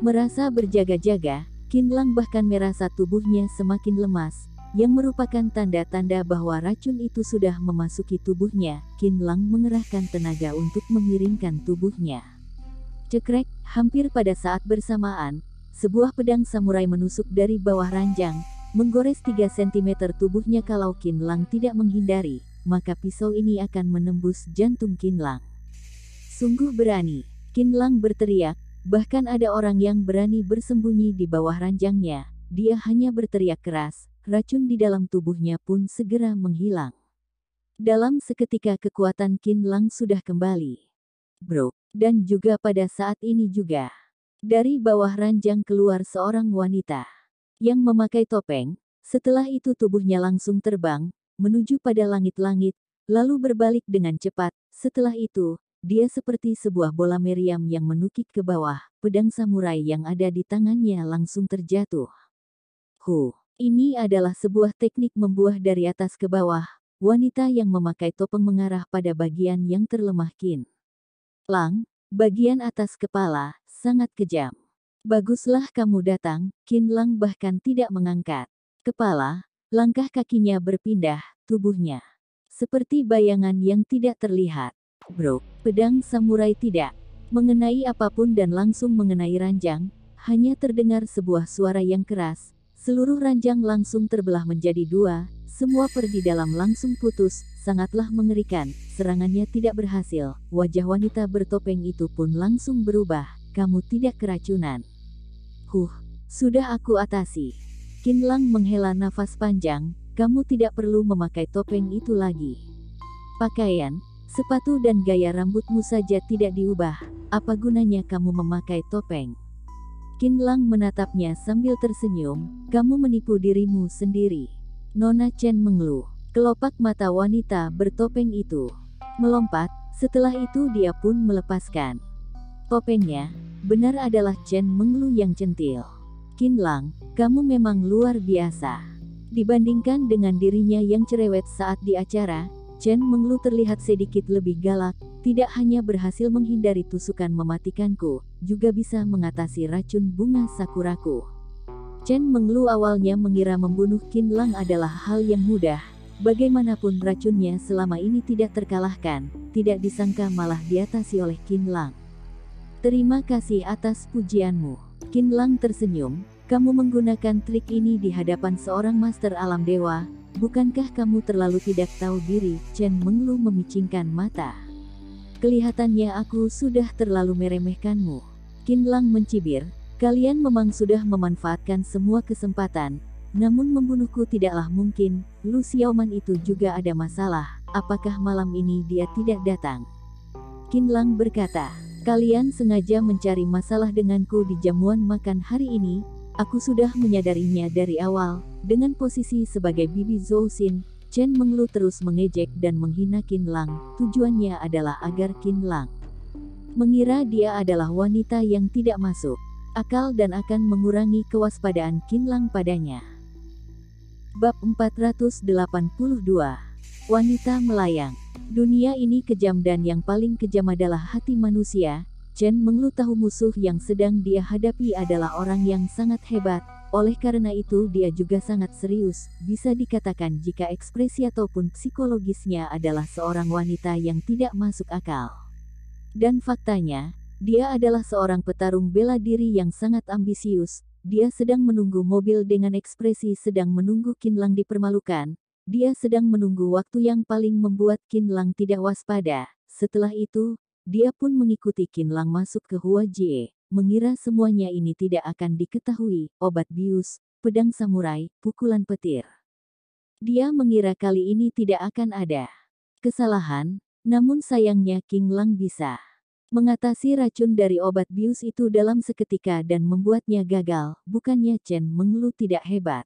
merasa berjaga-jaga. Qin Lang bahkan merasa tubuhnya semakin lemas, yang merupakan tanda-tanda bahwa racun itu sudah memasuki tubuhnya. Qin Lang mengerahkan tenaga untuk memiringkan tubuhnya. Cekrek, hampir pada saat bersamaan, sebuah pedang samurai menusuk dari bawah ranjang, menggores 3 cm tubuhnya. Kalau Qin Lang tidak menghindari, maka pisau ini akan menembus jantung Qin Lang. Sungguh berani, Qin Lang berteriak, bahkan ada orang yang berani bersembunyi di bawah ranjangnya. Dia hanya berteriak keras, racun di dalam tubuhnya pun segera menghilang. Dalam seketika kekuatan Qin Lang sudah kembali. Bro, dan juga pada saat ini juga, dari bawah ranjang keluar seorang wanita yang memakai topeng. Setelah itu tubuhnya langsung terbang, menuju pada langit-langit, lalu berbalik dengan cepat. Setelah itu, dia seperti sebuah bola meriam yang menukik ke bawah, pedang samurai yang ada di tangannya langsung terjatuh. Ini adalah sebuah teknik membuah dari atas ke bawah. Wanita yang memakai topeng mengarah pada bagian yang terlemah Qin Lang, bagian atas kepala, sangat kejam. Baguslah kamu datang, Qin Lang bahkan tidak mengangkat kepala, langkah kakinya berpindah, tubuhnya seperti bayangan yang tidak terlihat. Bro, pedang samurai tidak mengenai apapun dan langsung mengenai ranjang, hanya terdengar sebuah suara yang keras. Seluruh ranjang langsung terbelah menjadi 2, semua per di dalam langsung putus, sangatlah mengerikan, serangannya tidak berhasil, wajah wanita bertopeng itu pun langsung berubah, kamu tidak keracunan. Sudah aku atasi. Qin Lang menghela nafas panjang, kamu tidak perlu memakai topeng itu lagi. Pakaian, Sepatu dan gaya rambutmu saja tidak diubah, apa gunanya kamu memakai topeng? Qin Lang menatapnya sambil tersenyum, kamu menipu dirimu sendiri. Nona Chen mengeluh. Kelopak mata wanita bertopeng itu melompat, setelah itu dia pun melepaskan topengnya. Benar adalah Chen mengeluh yang centil. Qin Lang, kamu memang luar biasa. Dibandingkan dengan dirinya yang cerewet saat di acara, Chen mengeluh terlihat sedikit lebih galak, tidak hanya berhasil menghindari tusukan mematikanku, juga bisa mengatasi racun bunga sakuraku. Chen mengeluh awalnya mengira membunuh Qin Lang adalah hal yang mudah. Bagaimanapun racunnya selama ini tidak terkalahkan, tidak disangka malah diatasi oleh Qin Lang. Terima kasih atas pujianmu. Qin Lang tersenyum, kamu menggunakan trik ini di hadapan seorang master alam dewa, bukankah kamu terlalu tidak tahu diri? Chen mengeluh memicingkan mata. Kelihatannya aku sudah terlalu meremehkanmu. Qin Lang mencibir, kalian memang sudah memanfaatkan semua kesempatan, namun membunuhku tidaklah mungkin. Lu Xiaoman itu juga ada masalah, apakah malam ini dia tidak datang? Qin Lang berkata, kalian sengaja mencari masalah denganku di jamuan makan hari ini, aku sudah menyadarinya dari awal. Dengan posisi sebagai bibi Zhou Xin, Chen mengeluh terus mengejek dan menghina Qin Lang, tujuannya adalah agar Qin Lang mengira dia adalah wanita yang tidak masuk akal dan akan mengurangi kewaspadaan Qin Lang padanya. Bab 482. Wanita melayang. Dunia ini kejam dan yang paling kejam adalah hati manusia. Chen mengeluh tahu musuh yang sedang dia hadapi adalah orang yang sangat hebat, oleh karena itu dia juga sangat serius, bisa dikatakan jika ekspresi ataupun psikologisnya adalah seorang wanita yang tidak masuk akal. Dan faktanya, dia adalah seorang petarung bela diri yang sangat ambisius. Dia sedang menunggu mobil dengan ekspresi sedang menunggu Qin Lang dipermalukan. Dia sedang menunggu waktu yang paling membuat Qin Lang tidak waspada. Setelah itu, dia pun mengikuti Qin Lang masuk ke Hua Jie, mengira semuanya ini tidak akan diketahui, obat bius, pedang samurai, pukulan petir. Dia mengira kali ini tidak akan ada kesalahan, namun sayangnya Qin Lang bisa mengatasi racun dari obat bius itu dalam seketika dan membuatnya gagal. Bukannya Chen mengeluh tidak hebat,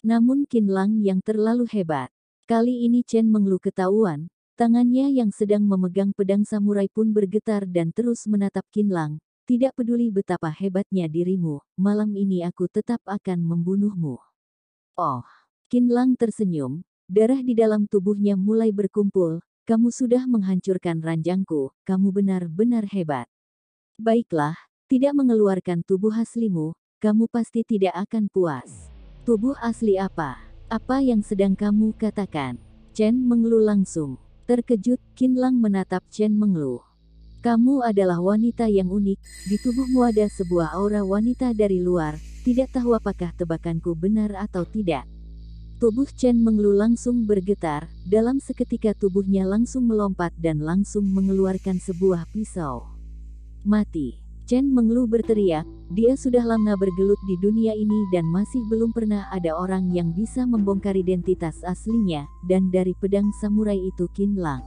namun Qin Lang yang terlalu hebat. Kali ini Chen mengeluh ketahuan, tangannya yang sedang memegang pedang samurai pun bergetar dan terus menatap Qin Lang. Tidak peduli betapa hebatnya dirimu, malam ini aku tetap akan membunuhmu. Oh, Qin Lang tersenyum, darah di dalam tubuhnya mulai berkumpul. Kamu sudah menghancurkan ranjangku, kamu benar-benar hebat. Baiklah, tidak mengeluarkan tubuh aslimu, kamu pasti tidak akan puas. Tubuh asli apa? Apa yang sedang kamu katakan? Chen mengeluh langsung. Terkejut, Qin Lang menatap Chen mengeluh. Kamu adalah wanita yang unik, di tubuhmu ada sebuah aura wanita dari luar, tidak tahu apakah tebakanku benar atau tidak. Tubuh Chen mengeluh langsung bergetar, dalam seketika tubuhnya langsung melompat dan langsung mengeluarkan sebuah pisau. Mati. Chen mengeluh berteriak, dia sudah lama bergelut di dunia ini dan masih belum pernah ada orang yang bisa membongkar identitas aslinya, dan dari pedang samurai itu Qin Lang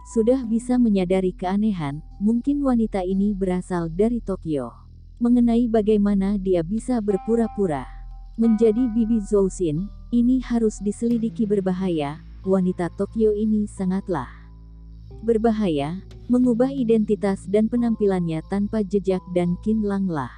sudah bisa menyadari keanehan, mungkin wanita ini berasal dari Tokyo. Mengenai bagaimana dia bisa berpura-pura menjadi bibi Zhou Xin, ini harus diselidiki. Berbahaya, wanita Tokyo ini sangatlah berbahaya, mengubah identitas dan penampilannya tanpa jejak dan Qin Lang lah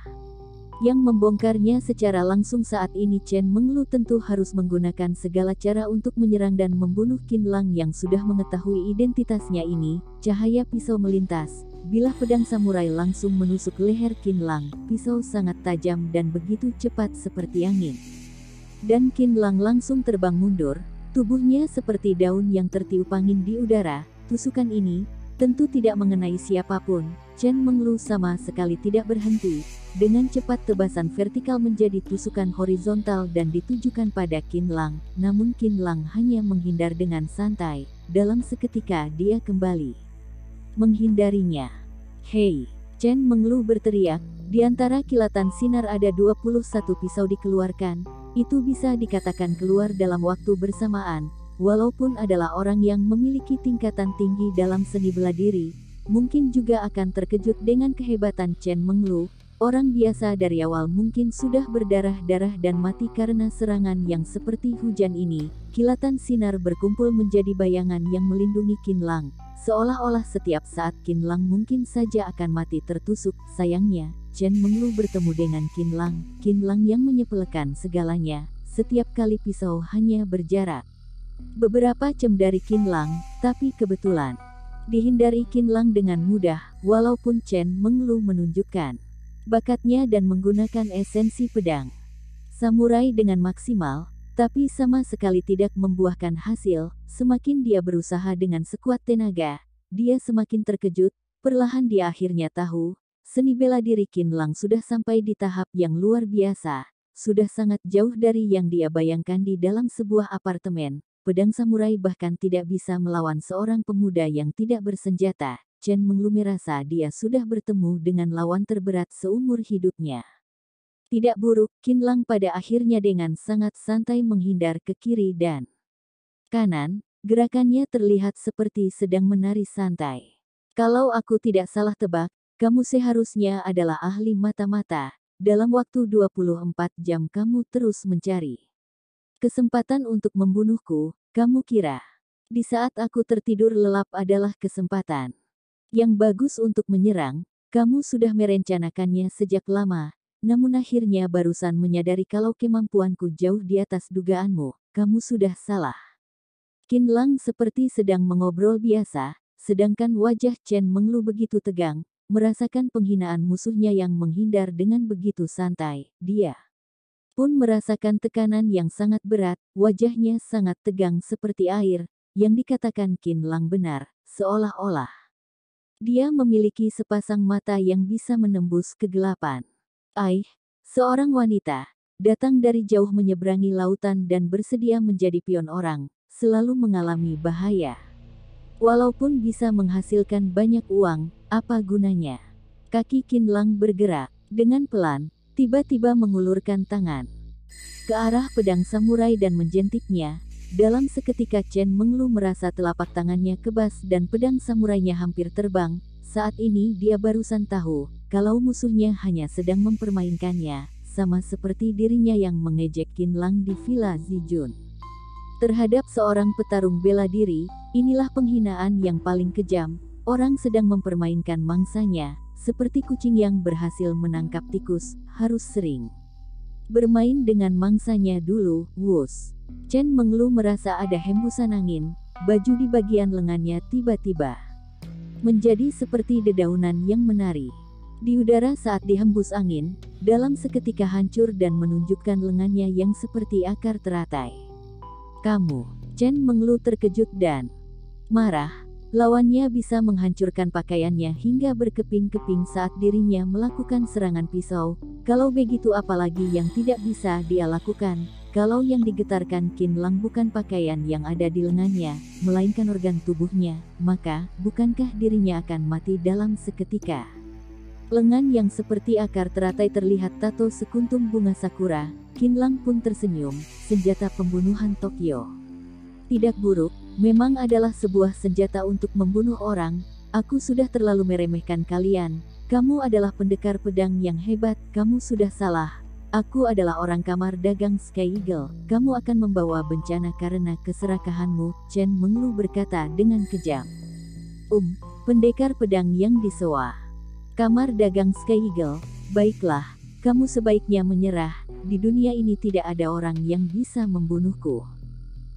yang membongkarnya secara langsung. Saat ini Chen mengeluh tentu harus menggunakan segala cara untuk menyerang dan membunuh Qin Lang yang sudah mengetahui identitasnya ini. Cahaya pisau melintas, bilah pedang samurai langsung menusuk leher Qin Lang. Pisau sangat tajam dan begitu cepat seperti angin. Dan Qin Lang langsung terbang mundur, tubuhnya seperti daun yang tertiup angin di udara. Tusukan ini tentu tidak mengenai siapapun. Chen mengeluh sama sekali tidak berhenti. Dengan cepat tebasan vertikal menjadi tusukan horizontal dan ditujukan pada Qin Lang. Namun Qin Lang hanya menghindar dengan santai. Dalam seketika dia kembali menghindarinya. Hei! Chen mengeluh berteriak. Di antara kilatan sinar ada 21 pisau dikeluarkan. Itu bisa dikatakan keluar dalam waktu bersamaan. walaupun adalah orang yang memiliki tingkatan tinggi dalam seni bela diri, mungkin juga akan terkejut dengan kehebatan Chen Menglu. Orang biasa dari awal mungkin sudah berdarah-darah dan mati karena serangan yang seperti hujan ini. Kilatan sinar berkumpul menjadi bayangan yang melindungi Qin Lang. Seolah-olah setiap saat Qin Lang mungkin saja akan mati tertusuk. Sayangnya, Chen Menglu bertemu dengan Qin Lang yang menyepelekan segalanya. Setiap kali pisau hanya berjarak beberapa jam dari Qin Lang, tapi kebetulan dihindari Qin Lang dengan mudah, walaupun Chen Menglu menunjukkan bakatnya dan menggunakan esensi pedang samurai dengan maksimal, tapi sama sekali tidak membuahkan hasil. Semakin dia berusaha dengan sekuat tenaga, dia semakin terkejut. Perlahan dia akhirnya tahu, seni bela diri Qin Lang sudah sampai di tahap yang luar biasa, sudah sangat jauh dari yang dia bayangkan di dalam sebuah apartemen. Pedang samurai bahkan tidak bisa melawan seorang pemuda yang tidak bersenjata. Chen Menglu merasa dia sudah bertemu dengan lawan terberat seumur hidupnya. Tidak buruk, Qin Lang pada akhirnya dengan sangat santai menghindar ke kiri dan kanan. Gerakannya terlihat seperti sedang menari santai. Kalau aku tidak salah tebak, kamu seharusnya adalah ahli mata-mata. Dalam waktu 24 jam kamu terus mencari kesempatan untuk membunuhku. Kamu kira di saat aku tertidur lelap adalah kesempatan yang bagus untuk menyerang? Kamu sudah merencanakannya sejak lama, namun akhirnya barusan menyadari kalau kemampuanku jauh di atas dugaanmu. Kamu sudah salah. Qin Lang seperti sedang mengobrol biasa, sedangkan wajah Chen Menglu begitu tegang, merasakan penghinaan musuhnya yang menghindar dengan begitu santai. Dia pun merasakan tekanan yang sangat berat, wajahnya sangat tegang seperti air. Yang dikatakan Qin Lang benar, seolah-olah dia memiliki sepasang mata yang bisa menembus kegelapan. Seorang wanita, datang dari jauh menyeberangi lautan dan bersedia menjadi pion orang, selalu mengalami bahaya. Walaupun bisa menghasilkan banyak uang, apa gunanya? Kaki Qin Lang bergerak, dengan pelan, tiba-tiba mengulurkan tangan ke arah pedang samurai dan menjentiknya. Dalam seketika Chen Menglu merasa telapak tangannya kebas dan pedang samurainya hampir terbang. Saat ini dia barusan tahu, kalau musuhnya hanya sedang mempermainkannya, sama seperti dirinya yang mengejek Qin Lang di Villa Zijun. Terhadap seorang petarung bela diri, inilah penghinaan yang paling kejam. Orang sedang mempermainkan mangsanya, seperti kucing yang berhasil menangkap tikus, harus sering bermain dengan mangsanya dulu. Wus! Chen Menglu merasa ada hembusan angin, baju di bagian lengannya tiba-tiba menjadi seperti dedaunan yang menari di udara saat dihembus angin. Dalam seketika hancur dan menunjukkan lengannya yang seperti akar teratai. Kamu! Chen Menglu terkejut dan marah. Lawannya bisa menghancurkan pakaiannya hingga berkeping-keping saat dirinya melakukan serangan pisau. Kalau begitu apalagi yang tidak bisa dia lakukan? Kalau yang digetarkan Qin Lang bukan pakaian yang ada di lengannya, melainkan organ tubuhnya, maka, bukankah dirinya akan mati dalam seketika? Lengan yang seperti akar teratai terlihat tato sekuntum bunga sakura. Qin Lang pun tersenyum, senjata pembunuhan Tokyo. Tidak buruk, memang adalah sebuah senjata untuk membunuh orang. Aku sudah terlalu meremehkan kalian. Kamu adalah pendekar pedang yang hebat. Kamu sudah salah. Aku adalah orang kamar dagang Sky Eagle. Kamu akan membawa bencana karena keserakahanmu, Chen Menglu berkata dengan kejam. Pendekar pedang yang disewa. Kamar dagang Sky Eagle, baiklah, kamu sebaiknya menyerah. Di dunia ini tidak ada orang yang bisa membunuhku.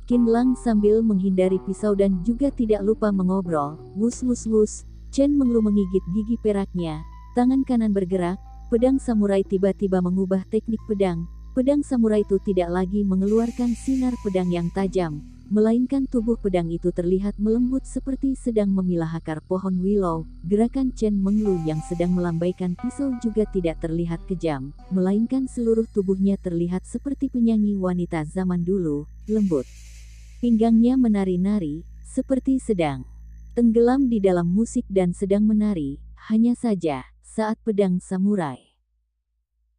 Qin Lang sambil menghindari pisau dan juga tidak lupa mengobrol. Wus wus wus, Chen Menglu menggigit gigi peraknya, tangan kanan bergerak, pedang samurai tiba-tiba mengubah teknik pedang. Pedang samurai itu tidak lagi mengeluarkan sinar pedang yang tajam, melainkan tubuh pedang itu terlihat melembut seperti sedang memilah akar pohon willow. Gerakan Chen Menglu yang sedang melambaikan pisau juga tidak terlihat kejam, melainkan seluruh tubuhnya terlihat seperti penyanyi wanita zaman dulu, lembut. Pinggangnya menari-nari, seperti sedang tenggelam di dalam musik dan sedang menari. Hanya saja, saat pedang samurai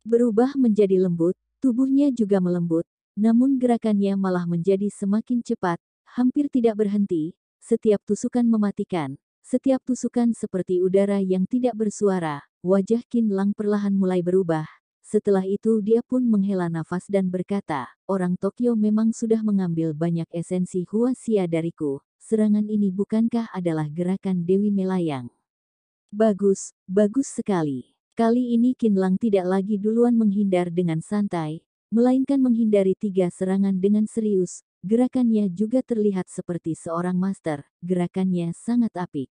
berubah menjadi lembut, tubuhnya juga melembut, namun gerakannya malah menjadi semakin cepat. hampir tidak berhenti, setiap tusukan mematikan, setiap tusukan seperti udara yang tidak bersuara. Wajah Qin Lang perlahan mulai berubah. Setelah itu dia pun menghela nafas dan berkata, orang Tokyo memang sudah mengambil banyak esensi Huaxia dariku. Serangan ini bukankah adalah gerakan Dewi Melayang? Bagus, bagus sekali. Kali ini Qin Lang tidak lagi duluan menghindar dengan santai, melainkan menghindari 3 serangan dengan serius. Gerakannya juga terlihat seperti seorang master, gerakannya sangat apik.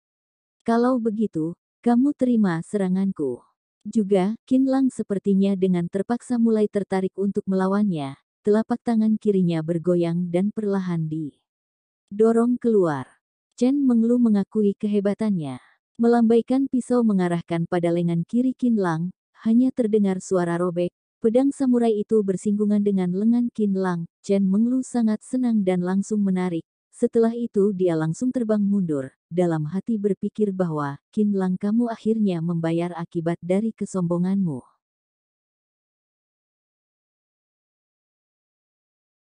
Kalau begitu, kamu terima seranganku. Juga, Qin Lang sepertinya dengan terpaksa mulai tertarik untuk melawannya. Telapak tangan kirinya bergoyang dan perlahan didorong keluar. Chen Menglu mengakui kehebatannya. Melambaikan pisau mengarahkan pada lengan kiri Qin Lang, hanya terdengar suara robek. Pedang samurai itu bersinggungan dengan lengan Qin Lang. Chen Menglu sangat senang dan langsung menarik. Setelah itu dia langsung terbang mundur, dalam hati berpikir bahwa, Qin Lang kamu akhirnya membayar akibat dari kesombonganmu.